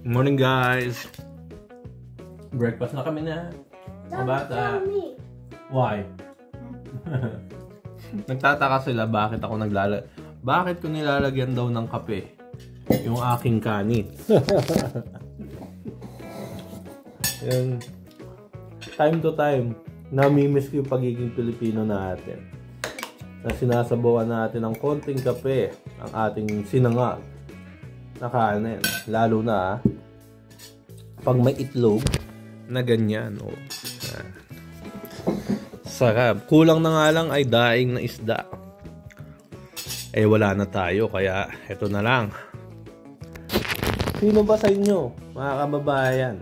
Morning guys! Breakfast na kami na. Mga bata. Why? Nagtataka sila bakit ako bakit ko nilalagyan daw ng kape yung aking kanin. Yan. Time to time, namimiss ko yung pagiging Pilipino natin. Na sinasabawan natin ng konting kape ang ating sinangag na kanin. Lalo na pag may itlog na ganyan. Oh. Sarap. Kulang na nga lang ay daing na isda. Eh wala na tayo kaya eto na lang. Sino ba sa inyo, mga kababayan,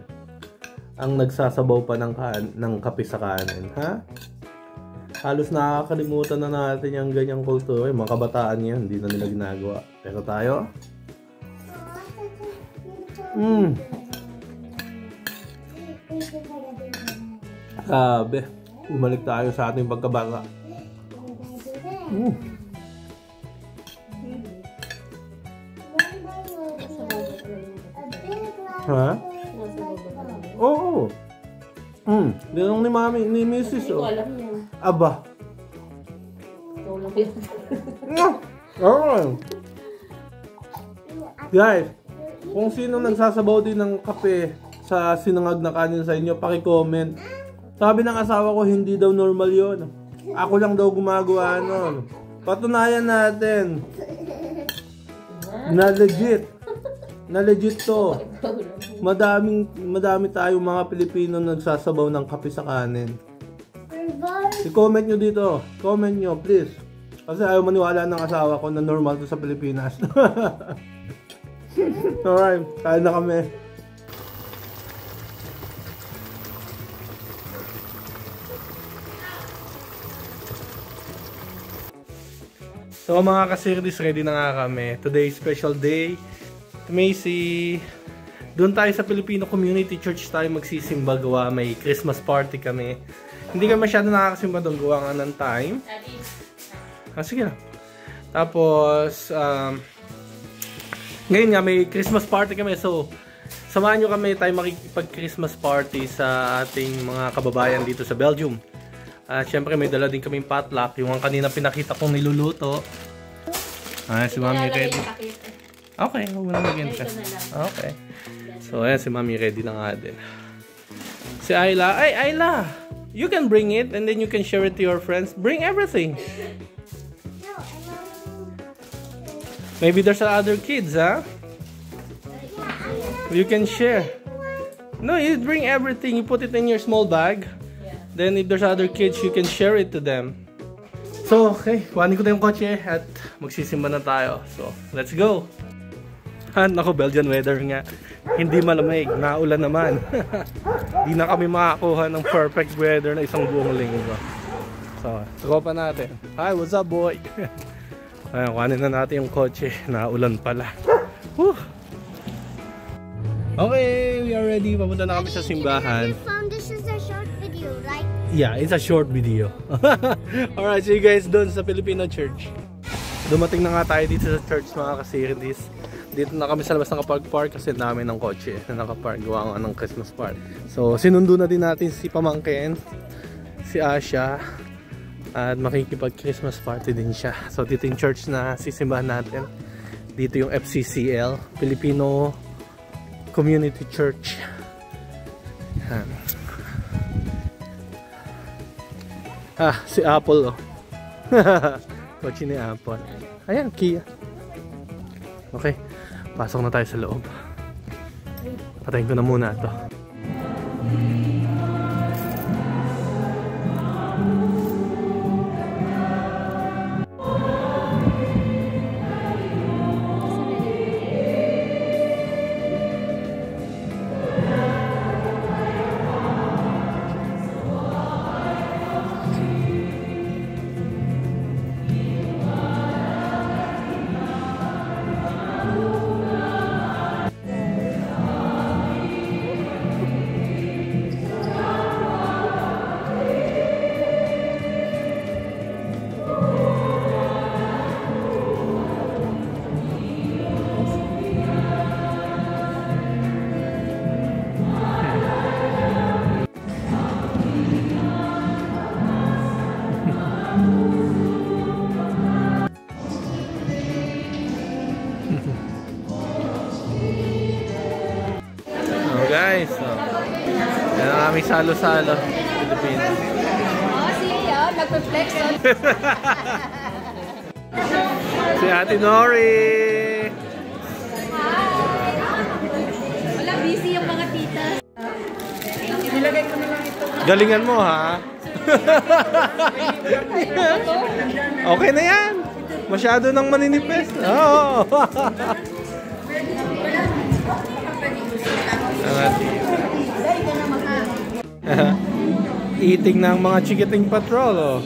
ang nagsasabaw pa ng kape sa kanin, ha? Halos nakakalimutan na natin yung ganyang kultura. Mga kabataan yan, hindi na nila ginagawa. Pero tayo, grabe. Umalik tayo sa ating pagkabata. Ha? Oo. Dinong ni Mami, ni Mrs. Oh. Aba. Guys, kung sino nagsasabaw din ng kape sa sinangag na kanin sa inyo, paki-comment. Sabi ng asawa ko, hindi daw normal yon. Ako lang daw gumagawa nun. Patunayan natin na legit. Na legit to. Madami tayong mga Pilipino nagsasabaw ng kape sa kanin. I-comment nyo dito. Comment nyo, please. Kasi ayaw maniwala ng asawa ko na normal to sa Pilipinas. Alright, kain na kami. So mga ka-series, ready na nga kami. Today special day. Macy. Doon tayo sa Filipino Community Church tayo magsisimba, gawa may Christmas party kami. Hindi kami masyado nakakasimba doon, gawa nga ng time. Sige na. Tapos, ngayon nga may Christmas party kami. So, samahan nyo kami tayo makikipag-Christmas party sa ating mga kababayan dito sa Belgium. Siyempre may dala din kaming potluck. Yung kanina pinakita kong niluluto. Si Mami ready. Okay, huwag mo na mag-enta. Okay. So, ayan, si Mami ready na nga din. Si Ayla. Ay, Ayla! You can bring it and then you can share it to your friends. Bring everything. Maybe there's other kids, huh? You can share. No, you bring everything. You put it in your small bag. Then if there's other kids, you can share it to them. So, okay. Kuhanin ko na yung kotse at magsisimba na tayo. So, let's go! Nako, Belgian weather nga. Hindi malamig. Naulan naman. Hindi na kami makakuha ng perfect weather na isang buong linggo. So, tropa natin. Hi, what's up, boy? Ayan, kuhanin na natin yung kotse. Naulan pala. Whew. Okay, we are ready. Papunta na kami sa simbahan. This is a short video, right? Yeah, it's a short video. Alright, see you guys doon sa Filipino church. Dumating na nga tayo dito sa church, mga ka-series. Dito na kami sa labas ng park kasi dami ng kotse na nakapark, gawa nga ng Christmas party. So, sinundo na din natin si Pamangkin, si Asha, at makikipag-Christmas party din siya. So, dito yung church na sisimbahan natin. Dito yung FCCL, Filipino Community Church. Si Apple, oh. Kotse ni Apple. Ayan, Kia. Okay, pasok na tayo sa loob. Patayin ko na muna ito. guys. So, yan ang aming salo-salo. Pilipino. Nagpe-flex on. Si Ate Nori. Wala, busy yung mga tita. Nilagay ko na lang ito. Galingan mo, ha? Okay na yan. Masyado nang maninipis. Oo. Eating ng mga chikiting patrol, oh.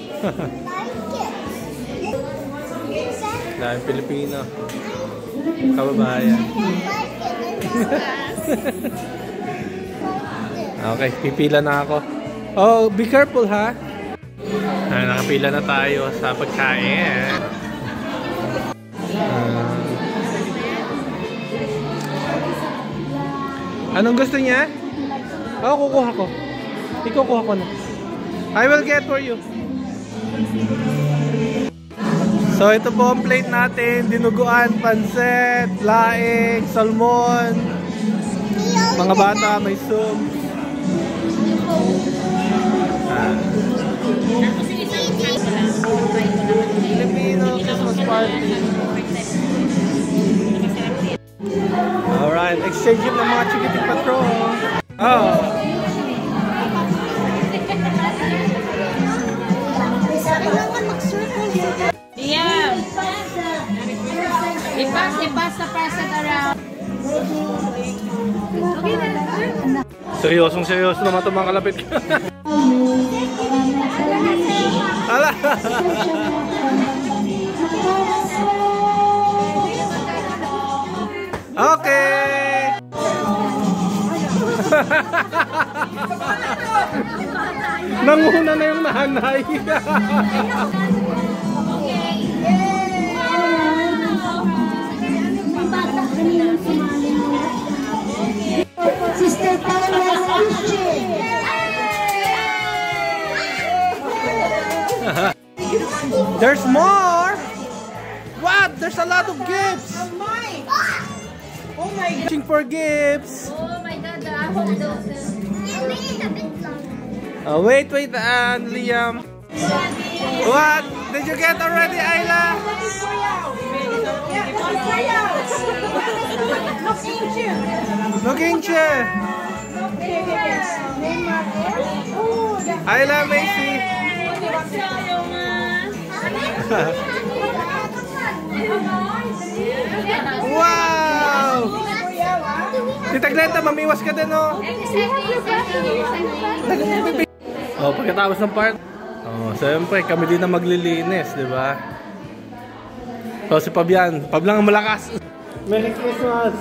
Dahil Pilipino. Kababayan. Okay, pipila na ako. Oh, be careful, ha? Ay, nakapila na tayo sa pagkain. Anong gusto niya? Oh, kukuha ko. Ikukuha ko na. I will get for you. So, ito po ang plate natin. Dinuguan, pansit, laing, salmon. Mga bata, may soup. Filipino Christmas party. Alright, exchange ng mga chikiting patrol. Oh. Yeah. Ipas the person around. Seryosong-seryoso naman itong mga kalapit. Ala! Okay! Nanguna na yung nanay. Sister There's more! What? There's a lot of gifts! Oh my God! Searching for gifts! Oh my God, the apple doses. Wait, Liam. What? Did you get already, Ayla? Looking chair. Ayla, Macy. Wow! Tita Glenda, mamiwas ka din, oh. Oh, pagkatapos ng part. Oh, siyempre, kami din na maglilinis, di ba? So, si Pabian ang malakas. Merry Christmas!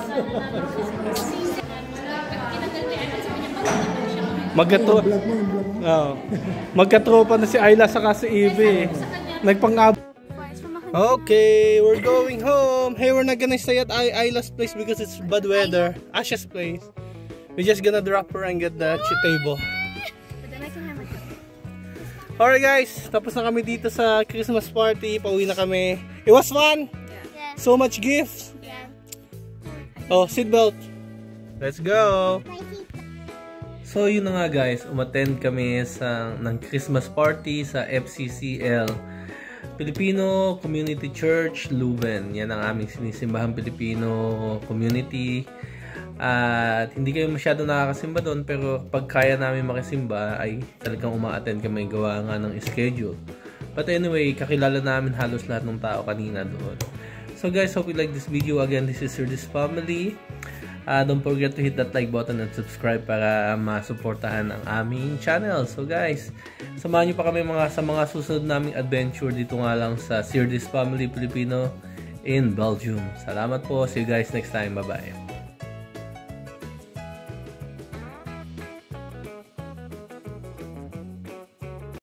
Magkatropa na si Ayla saka si Evie. Nagpangab. Okay, we're going home. Hey, we're not gonna stay at Ayla's place because it's bad weather. Asha's place. We're just gonna drop her and get the table. Alright guys, tapos na kami dito sa Christmas party. Pauwi na kami. It was fun! Yeah. So much gifts! Yeah. Oh, seatbelt! Let's go! So yun na nga guys, umattend kami ng Christmas party sa FCCL Filipino Community Church, Leuven. Yan ang aming sinisimbahang Filipino community. At hindi kayo masyado nakakasimba doon, pero pag kaya namin makisimba ay talagang uma-attend kami, gawa nga ng schedule. But anyway, kakilala namin halos lahat ng tao kanina doon. So guys, hope you like this video. Again, this is Sir This Family. Don't forget to hit that like button and subscribe para masuportahan ang aming channel. So guys, samahan nyo pa kami sa mga susunod naming adventure dito nga lang sa Sir This Family Filipino in Belgium. Salamat po. See you guys next time. Bye-bye.